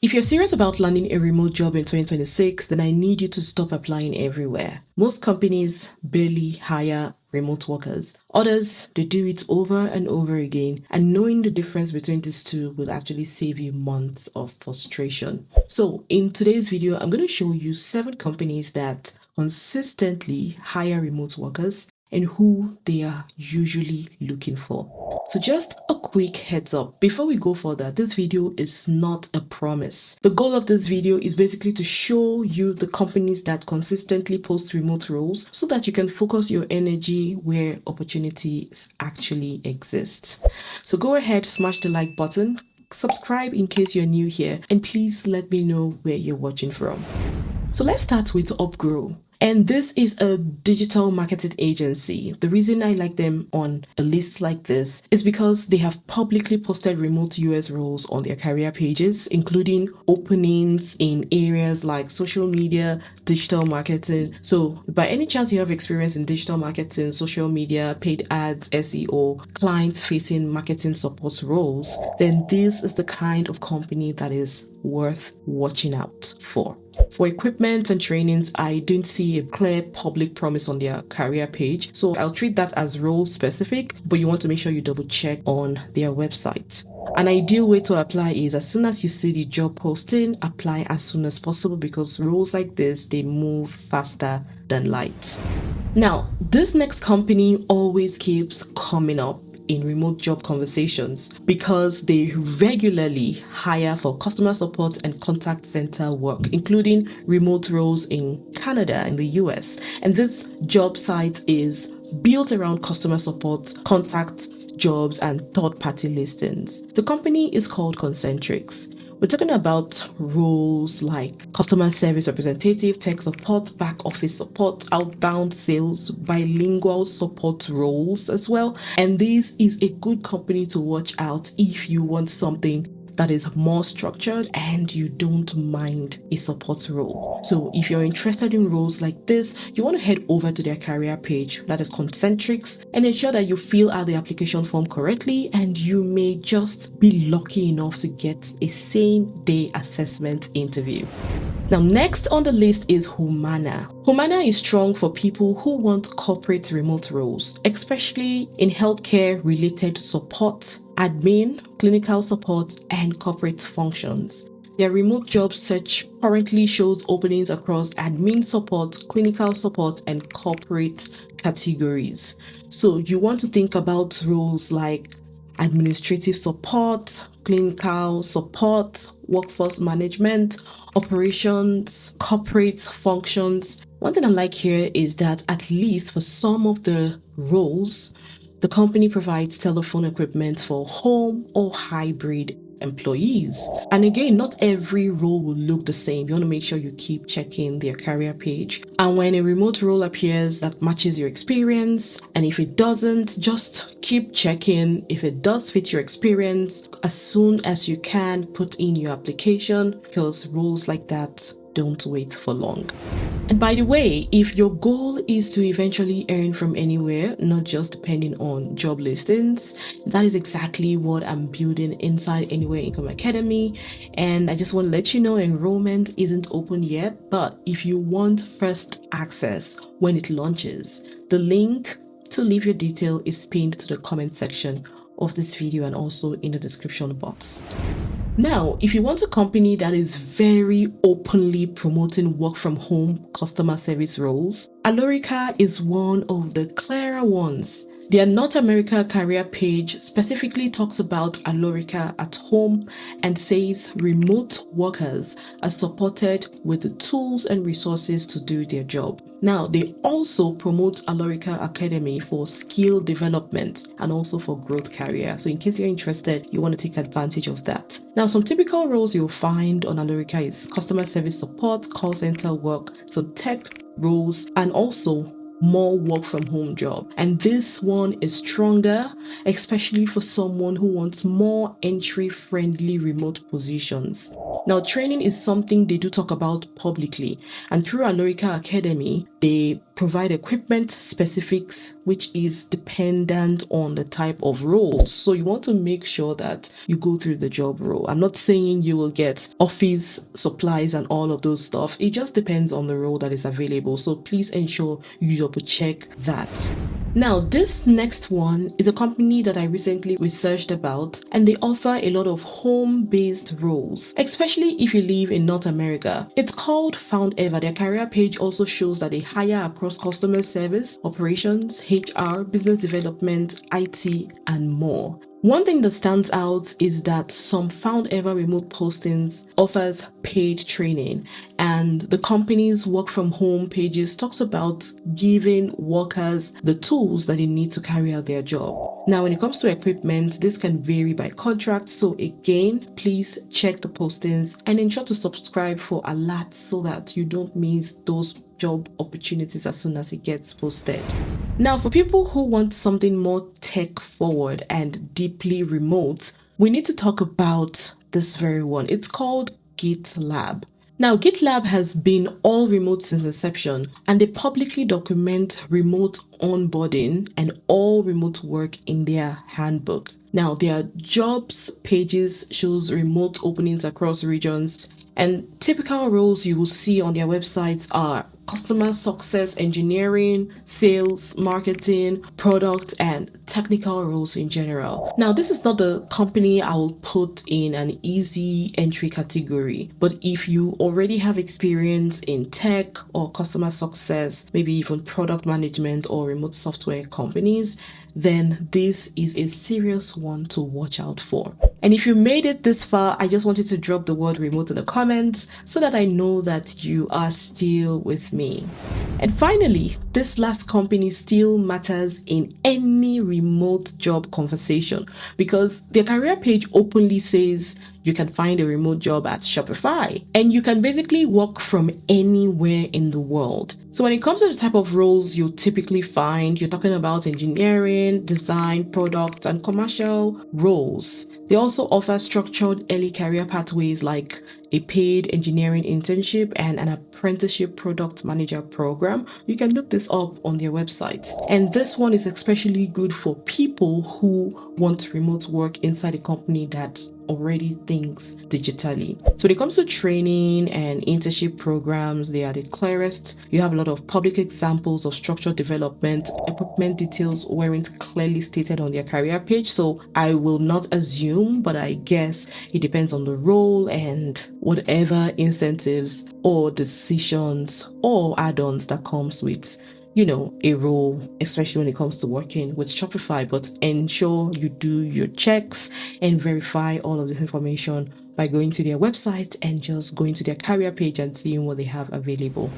If you're serious about landing a remote job in 2026, then I need you to stop applying everywhere. Most companies barely hire remote workers. Others, they do it over and over again, and knowing the difference between these two will actually save you months of frustration. So in today's video, I'm going to show you 7 companies that consistently hire remote workers and who they are usually looking for. So just a quick heads up, before we go further, this video is not a promise. The goal of this video is basically to show you the companies that consistently post remote roles so that you can focus your energy where opportunities actually exist. So go ahead, smash the like button, subscribe in case you're new here, and please let me know where you're watching from. So let's start with Upgrow. And this is a digital marketing agency. The reason I like them on a list like this is because they have publicly posted remote US roles on their career pages, including openings in areas like social media, digital marketing. So by any chance you have experience in digital marketing, social media, paid ads, SEO, client-facing marketing support roles, then this is the kind of company that is worth watching out for. For equipment and trainings, I didn't see a clear public promise on their career page, so I'll treat that as role specific, but you want to make sure you double check on their website. An ideal way to apply is as soon as you see the job posting, apply as soon as possible because roles like this, they move faster than light. Now, this next company always keeps coming up in remote job conversations because they regularly hire for customer support and contact center work, including remote roles in Canada and the US. And this job site is built around customer support, contact jobs, and third-party listings. The company is called Concentrics. We're talking about roles like customer service representative, tech support, back office support, outbound sales, bilingual support roles as well. And this is a good company to watch out if you want something that is more structured and you don't mind a support role. So if you're interested in roles like this, you want to head over to their career page, that is Concentrics, and ensure that you fill out the application form correctly, and you may just be lucky enough to get a same-day assessment interview. Now, next on the list is Humana. Humana is strong for people who want corporate remote roles, especially in healthcare-related support, admin, clinical support, and corporate functions. Their remote job search currently shows openings across admin support, clinical support, and corporate categories. So you want to think about roles like administrative support, clinical support, workforce management, operations, corporate functions. One thing I like here is that at least for some of the roles, the company provides telephone equipment for home or hybrid employees. And again, not every role will look the same. You want to make sure you keep checking their career page. And when a remote role appears that matches your experience, and if it doesn't, just keep checking. If it does fit your experience, as soon as you can, put in your application, because roles like that don't wait for long. And by the way, if your goal is to eventually earn from anywhere, not just depending on job listings, that is exactly what I'm building inside Anywhere Income Academy. And I just want to let you know enrollment isn't open yet, but if you want first access when it launches, the link to leave your detail is pinned to the comment section of this video and also in the description box. Now, if you want a company that is very openly promoting work from home customer service roles, Allora is one of the clearer ones. Their North America career page specifically talks about Allora at home and says remote workers are supported with the tools and resources to do their job. Now, they also promote Allora Academy for skill development and also for growth career. So in case you're interested, you want to take advantage of that. Now, some typical roles you'll find on Allora is customer service support, call center work, so tech roles, and also more work from home job. And this one is stronger, especially for someone who wants more entry friendly remote positions. Now, training is something they do talk about publicly, and through Allora Academy, they provide equipment specifics, which is dependent on the type of role. So you want to make sure that you go through the job role. I'm not saying you will get office supplies and all of those stuff. It just depends on the role that is available. So please ensure you double check that. Now, this next one is a company that I recently researched about, and they offer a lot of home-based roles, especially if you live in North America. It's called Foundever. Their career page also shows that they hire across customer service, operations, HR, business development, IT, and more. One thing that stands out is that some Foundever remote postings offers paid training, and the company's work from home pages talks about giving workers the tools that they need to carry out their job. Now, when it comes to equipment, this can vary by contract. So again, please check the postings and ensure to subscribe for alerts so that you don't miss those job opportunities as soon as it gets posted. Now, for people who want something more tech forward and deeply remote, we need to talk about this very one. It's called GitLab. Now, GitLab has been all remote since inception, and they publicly document remote onboarding and all remote work in their handbook. Now, their jobs pages shows remote openings across regions, and typical roles you will see on their websites are customer success engineering, sales, marketing, product, and technical roles in general. Now, this is not the company I will put in an easy entry category, but if you already have experience in tech or customer success, maybe even product management or remote software companies, then this is a serious one to watch out for. And if you made it this far, I just wanted to drop the word remote in the comments so that I know that you are still with me. And finally, this last company still matters in any remote job conversation because their career page openly says you can find a remote job at Shopify, and you can basically work from anywhere in the world. So when it comes to the type of roles you typically find, you're talking about engineering, design, product, and commercial roles. They also offer structured early career pathways like a paid engineering internship and an apprenticeship product manager program. You can look this up on their website. And this one is especially good for people who want remote work inside a company that already thinks digitally. So when it comes to training and internship programs, they are the clearest. You have a lot of public examples of structured development. Equipment details weren't clearly stated on their career page, so I will not assume, but I guess it depends on the role and whatever incentives or decisions or add-ons that comes with a role, especially when it comes to working with Shopify. But ensure you do your checks and verify all of this information by going to their website and just going to their career page and seeing what they have available.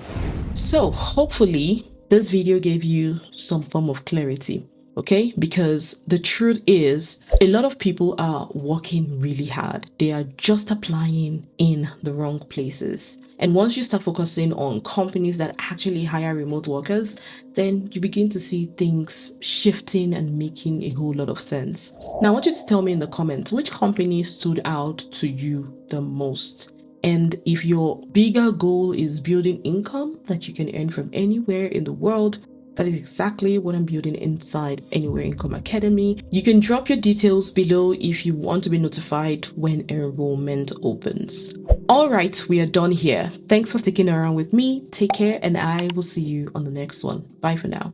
So hopefully this video gave you some form of clarity. Okay, because the truth is a lot of people are working really hard. They are just applying in the wrong places. And once you start focusing on companies that actually hire remote workers, then you begin to see things shifting and making a whole lot of sense. Now, I want you to tell me in the comments which company stood out to you the most. And if your bigger goal is building income that you can earn from anywhere in the world, that is exactly what I'm building inside Anywhere Income Academy. You can drop your details below if you want to be notified when enrollment opens. All right, we are done here. Thanks for sticking around with me. Take care, and I will see you on the next one. Bye for now.